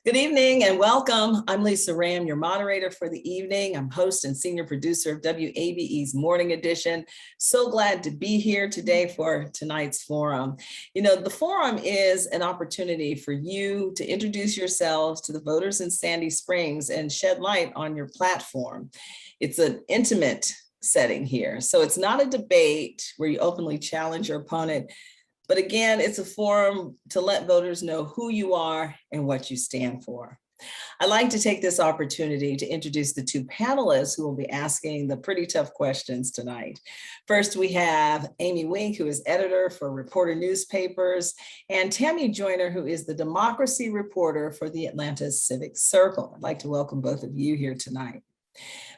Good evening and welcome. I'm Lisa Rayam, your moderator for the evening. I'm host and senior producer of WABE's Morning Edition. So glad to be here today for tonight's forum. You know, the forum is an opportunity for you to introduce yourselves to the voters in Sandy Springs and shed light on your platform. It's an intimate setting here. So it's not a debate where you openly challenge your opponent. But again, it's a forum to let voters know who you are and what you stand for. I'd like to take this opportunity to introduce the two panelists who will be asking the pretty tough questions tonight. First, we have Amy Wenk, who is editor for Reporter Newspapers, and Tammy Joyner, who is the democracy reporter for the Atlanta Civic Circle. I'd like to welcome both of you here tonight.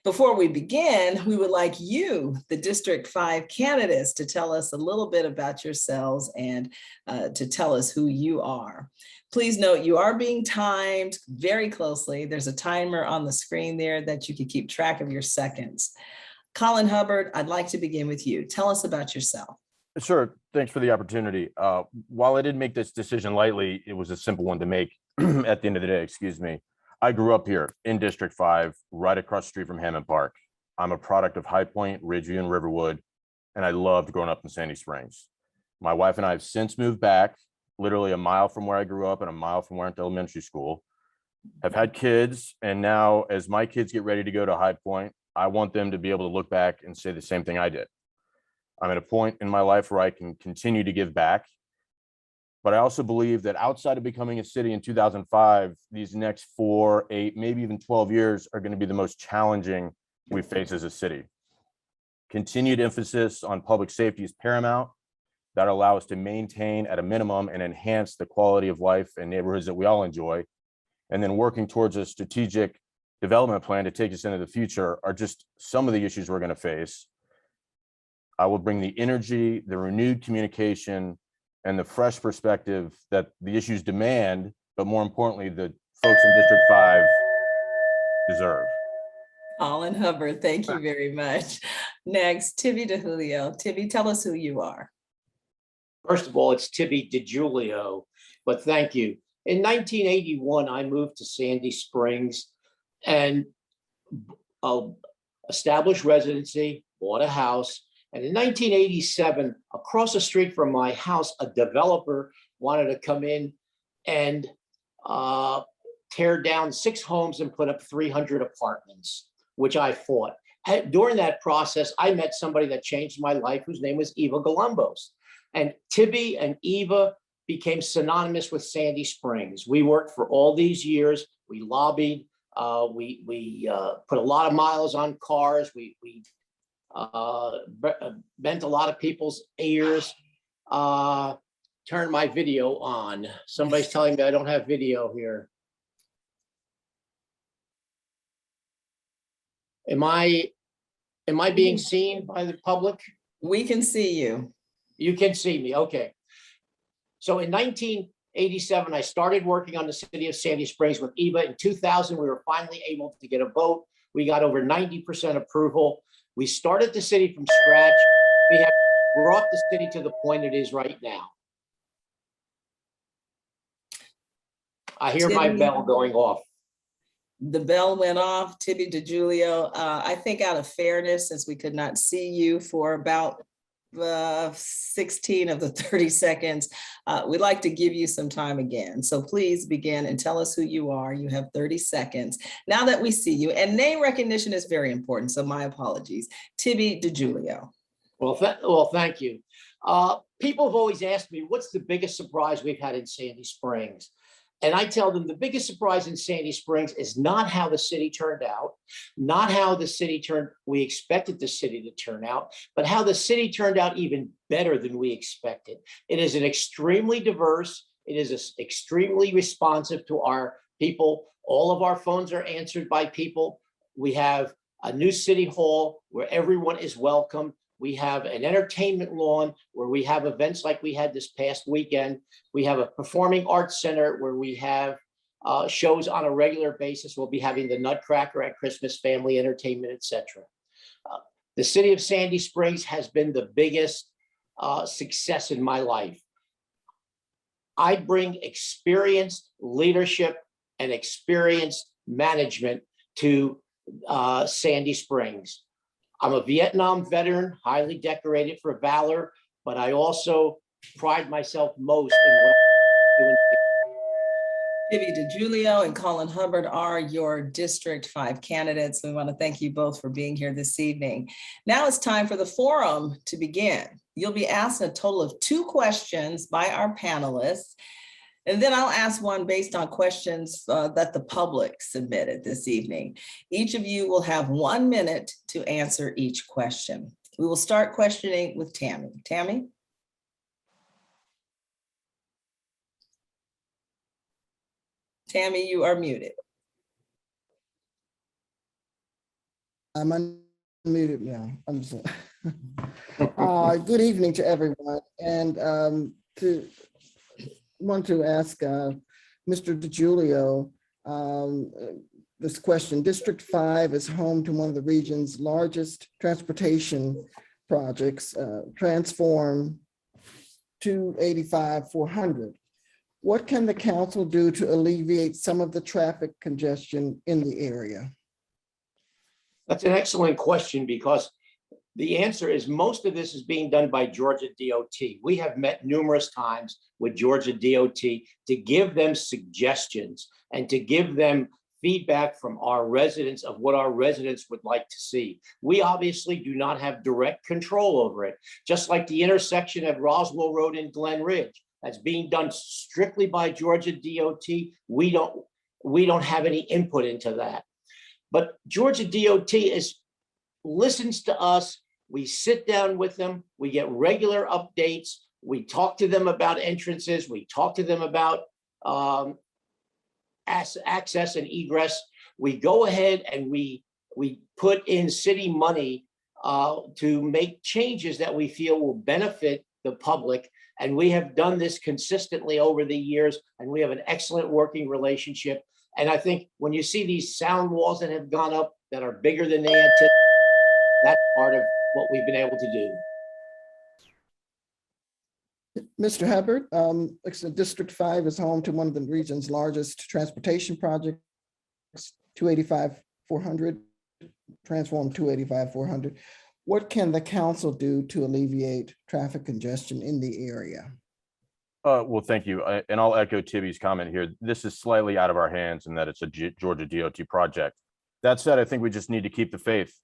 Before we begin, we would like you, the District 5 candidates, to tell us a little bit about yourselves and to tell us who you are. Please note you are being timed very closely. There's a timer on the screen there that you can keep track of your seconds. Colin Hubbard, I'd like to begin with you. Tell us about yourself. Sure. Thanks for the opportunity. While I didn't make this decision lightly, it was a simple one to make at the end of the day, excuse me. I grew up here in District 5, right across the street from Hammond Park. I'm a product of High Point, Ridgeview, and Riverwood, and I loved growing up in Sandy Springs. My wife and I have since moved back, literally a mile from where I grew up and a mile from where I went to elementary school. Have had kids, and now as my kids get ready to go to High Point, I want them to be able to look back and say the same thing I did. I'm at a point in my life where I can continue to give back. But I also believe that outside of becoming a city in 2005, these next 4, 8, maybe even 12 years are going to be the most challenging we face as a city. Continued emphasis on public safety is paramount. That allow us to maintain at a minimum and enhance the quality of life in neighborhoods that we all enjoy. And then working towards a strategic development plan to take us into the future are just some of the issues we're going to face. I will bring the energy, the renewed communication, and the fresh perspective that the issues demand, but more importantly, the folks in District 5 deserve. Colin Hubbard, thank you very much. Next, Tibby DeJulio. Tibby, tell us who you are. First of all, it's Tibby DeJulio, but thank you. In 1981, I moved to Sandy Springs and established residency, bought a house. And in 1987, across the street from my house, a developer wanted to come in and tear down 6 homes and put up 300 apartments, which I fought. During that process, I met somebody that changed my life, whose name was Eva Golumbos. And Tibby and Eva became synonymous with Sandy Springs. We worked for all these years. We lobbied. We put a lot of miles on cars. We bent a lot of people's ears. Turn my video on. Somebody's telling me I don't have video here. Am I being seen by the public? We can see you. You can see me, okay. So in 1987, I started working on the city of Sandy Springs with Eva. In 2000, we were finally able to get a vote. We got over 90% approval. We started the city from scratch. We have brought the city to the point it is right now. I hear my bell going off. The bell went off. Tibby DeJulio, I think out of fairness, since we could not see you for about 16 of the 30 seconds, we'd like to give you some time again. So please begin and tell us who you are. You have 30 seconds. Now that we see you, and name recognition is very important, so my apologies. Tibby DeJulio. Well, thank you. People have always asked me, what's the biggest surprise we've had in Sandy Springs? And I tell them the biggest surprise in Sandy Springs is not how the city turned out, not how the city we expected the city to turn out, but how the city turned out even better than we expected. It is an extremely diverse, it is extremely responsive to our people. All of our phones are answered by people. We have a new city hall where everyone is welcome. We have an entertainment lawn where we have events like we had this past weekend. We have a performing arts center where we have shows on a regular basis. We'll be having the Nutcracker at Christmas, family entertainment, etc. The city of Sandy Springs has been the biggest success in my life. I bring experienced leadership and experienced management to Sandy Springs. I'm a Vietnam veteran, highly decorated for valor, but I also pride myself most in what I'm doing. Tibby DeJulio and Colin Hubbard are your District 5 candidates. We want to thank you both for being here this evening. Now it's time for the forum to begin. You'll be asked a total of 2 questions by our panelists, and then I'll ask one based on questions that the public submitted this evening. Each of you will have 1 minute to answer each question. We will start questioning with Tammy. Tammy? Tammy, you are muted. I'm unmuted now. I'm sorry. Good evening to everyone, and want to ask Mr. DeJulio this question. District 5 is home to one of the region's largest transportation projects, Transform 285-400. What can the council do to alleviate some of the traffic congestion in the area? That's an excellent question, because the answer is most of this is being done by Georgia DOT. We have met numerous times with Georgia DOT to give them suggestions and to give them feedback from our residents of what our residents would like to see. We obviously do not have direct control over it, just like the intersection of Roswell Road and Glen Ridge. That's being done strictly by Georgia DOT. We don't have any input into that. But Georgia DOT listens to us. We sit down with them. We get regular updates. We talk to them about entrances. We talk to them about access and egress. We go ahead and we put in city money to make changes that we feel will benefit the public. And we have done this consistently over the years, and we have an excellent working relationship. And I think when you see these sound walls that have gone up that are bigger than they anticipated, that's part of what we've been able to do. Mr. Hubbard, District 5 is home to one of the region's largest transportation projects, 285-400, Transform 285-400. What can the council do to alleviate traffic congestion in the area? Well, thank you. And I'll echo Tibby's comment here. This is slightly out of our hands in that it's a Georgia DOT project. That said, I think we just need to keep the faith.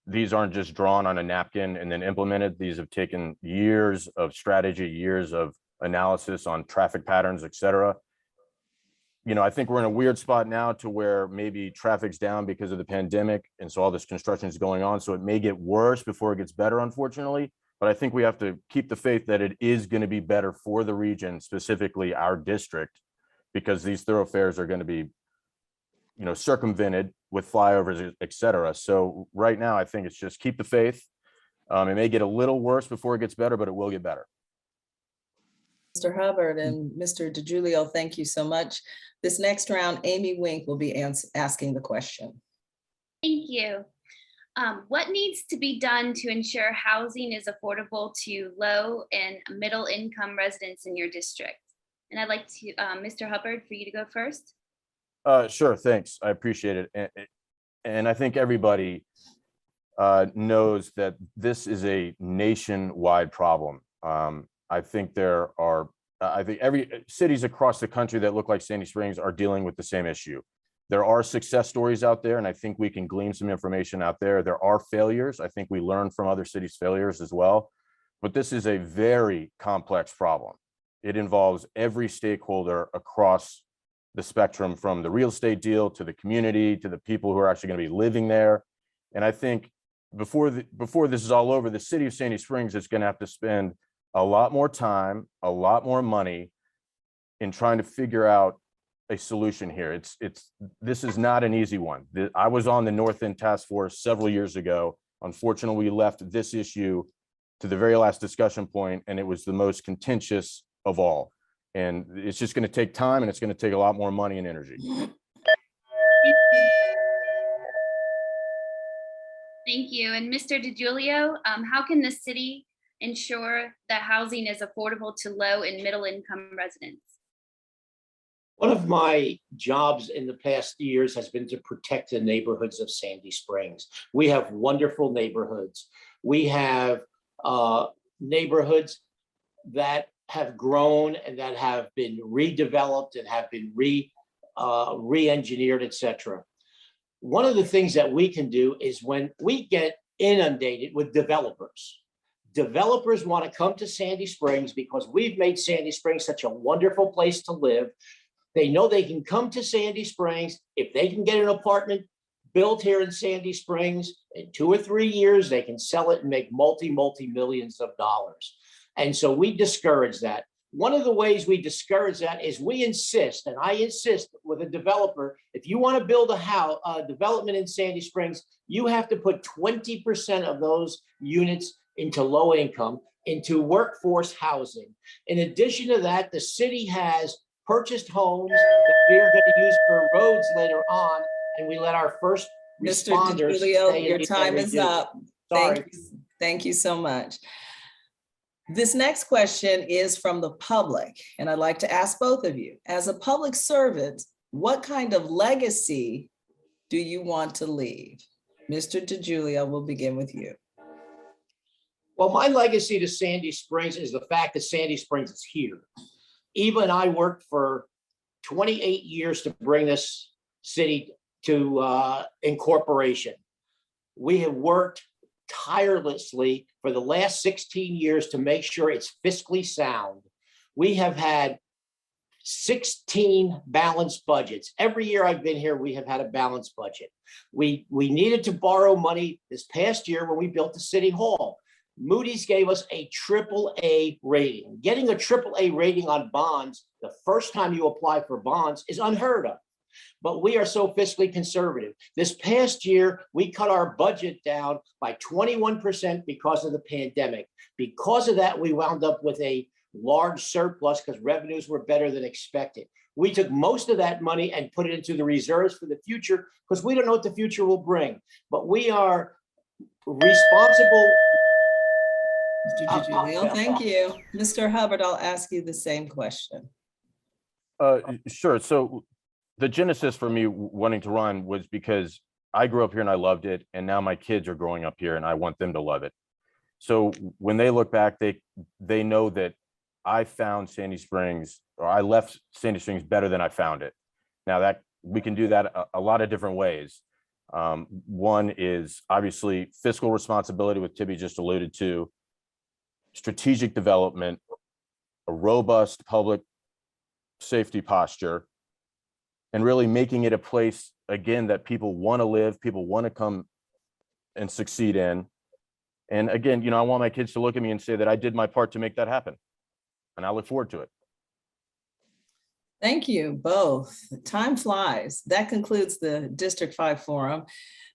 These aren't just drawn on a napkin and then implemented. These have taken years of strategy, years of analysis on traffic patterns, et cetera. I think we're in a weird spot now to where maybe traffic's down because of the pandemic. And so all this construction is going on. So it may get worse before it gets better, unfortunately. But I think we have to keep the faith that it is going to be better for the region, specifically our district, because these thoroughfares are going to be, circumvented with flyovers, et cetera. So right now, I think it's just keep the faith. It may get a little worse before it gets better, but it will get better. Mr. Hubbard and Mr. DeJulio, thank you so much. This next round, Amy Wenk will be asking the question. Thank you. What needs to be done to ensure housing is affordable to low and middle income residents in your district? And I'd like to, Mr. Hubbard, for you to go first. Sure, thanks. I appreciate it. And I think everybody knows that this is a nationwide problem. I think every cities across the country that look like Sandy Springs are dealing with the same issue. There are success stories out there, and I think we can glean some information out there. There are failures. I think we learn from other cities' failures as well. But this is a very complex problem. It involves every stakeholder across the spectrum, from the real estate deal to the community to the people who are actually going to be living there. And I think before this is all over, the city of Sandy Springs is going to have to spend a lot more time, a lot more money in trying to figure out a solution here. This is not an easy one. I was on the North End Task Force several years ago. Unfortunately, we left this issue to the very last discussion point, and it was the most contentious of all. And it's just going to take time, and it's going to take a lot more money and energy. Thank you. And Mr. DeJulio, how can the city ensure that housing is affordable to low and middle income residents? One of my jobs in the past years has been to protect the neighborhoods of Sandy Springs. We have wonderful neighborhoods. We have neighborhoods that have grown and that have been redeveloped and have been re-engineered, et cetera. One of the things that we can do is when we get inundated with developers want to come to Sandy Springs because we've made Sandy Springs such a wonderful place to live. They know they can come to Sandy Springs. If they can get an apartment built here in Sandy Springs in 2 or 3 years, they can sell it and make multi-millions of dollars. And so we discourage that. One of the ways we discourage that is we insist, and I insist with a developer, if you want to build a development in Sandy Springs, you have to put 20% of those units into low income, into workforce housing. In addition to that, the city has purchased homes that we're going to use for roads later on, and we let our first Mr. responders DeJulio, stay your and time is reduce. up. Sorry. Thank you so much. This next question is from the public, and I'd like to ask both of you, as a public servant, what kind of legacy do you want to leave? Mr. DeJulio, we'll begin with you. Well, my legacy to Sandy Springs is the fact that Sandy Springs is here. Eva and I worked for 28 years to bring this city to incorporation. We have worked tirelessly for the last 16 years to make sure it's fiscally sound. We have had 16 balanced budgets. Every year I've been here, we have had a balanced budget. We needed to borrow money this past year when we built the city hall. Moody's gave us a AAA rating. Getting a AAA rating on bonds, the first time you apply for bonds, is unheard of. But we are so fiscally conservative. This past year, we cut our budget down by 21% because of the pandemic. Because of that, we wound up with a large surplus because revenues were better than expected. We took most of that money and put it into the reserves for the future because we don't know what the future will bring. But we are responsible. Mr. DeJulio, thank you. Mr. Hubbard, I'll ask you the same question. Sure. So the genesis for me wanting to run was because I grew up here and I loved it. And now my kids are growing up here and I want them to love it. So when they look back, they know that I found Sandy Springs, or I left Sandy Springs better than I found it. Now that we can do that a lot of different ways. One is obviously fiscal responsibility, which Tibby just alluded to, strategic development, a robust public safety posture, and really making it a place, again, that people want to live, people want to come and succeed in. And again, I want my kids to look at me and say that I did my part to make that happen. And I look forward to it. Thank you both. Time flies. That concludes the District 5 Forum.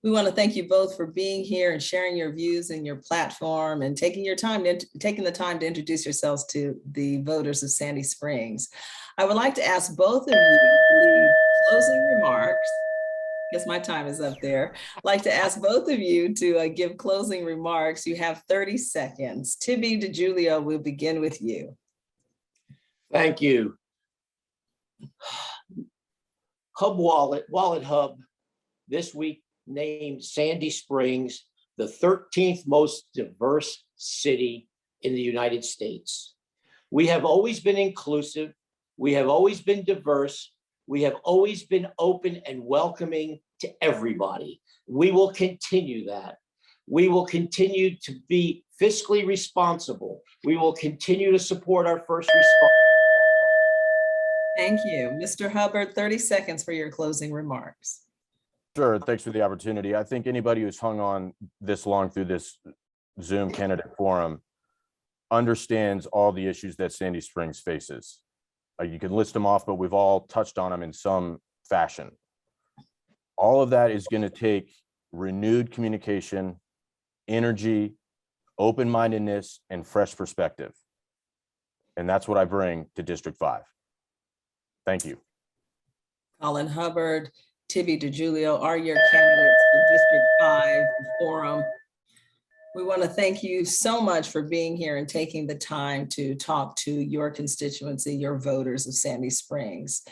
We want to thank you both for being here and sharing your views and your platform and taking the time to introduce yourselves to the voters of Sandy Springs. I would like to ask both of you to leave closing remarks. I guess my time is up there. I'd like to ask both of you to give closing remarks. You have 30 seconds. Tibby DeJulio, we'll begin with you. Thank you. Wallet Hub this week named Sandy Springs the 13th most diverse city in the United States. We have always been inclusive. We have always been diverse. We have always been open and welcoming to everybody. We will continue that. We will continue to be fiscally responsible. We will continue to support our first responders. Thank you. Mr. Hubbard, 30 seconds for your closing remarks. Sure. Thanks for the opportunity. I think anybody who's hung on this long through this Zoom candidate forum understands all the issues that Sandy Springs faces. You can list them off, but we've all touched on them in some fashion. All of that is going to take renewed communication, energy, open-mindedness, and fresh perspective. And that's what I bring to District 5. Thank you. Colin Hubbard, Tibby DeJulio are your candidates for District 5 Forum. We want to thank you so much for being here and taking the time to talk to your constituency, your voters of Sandy Springs.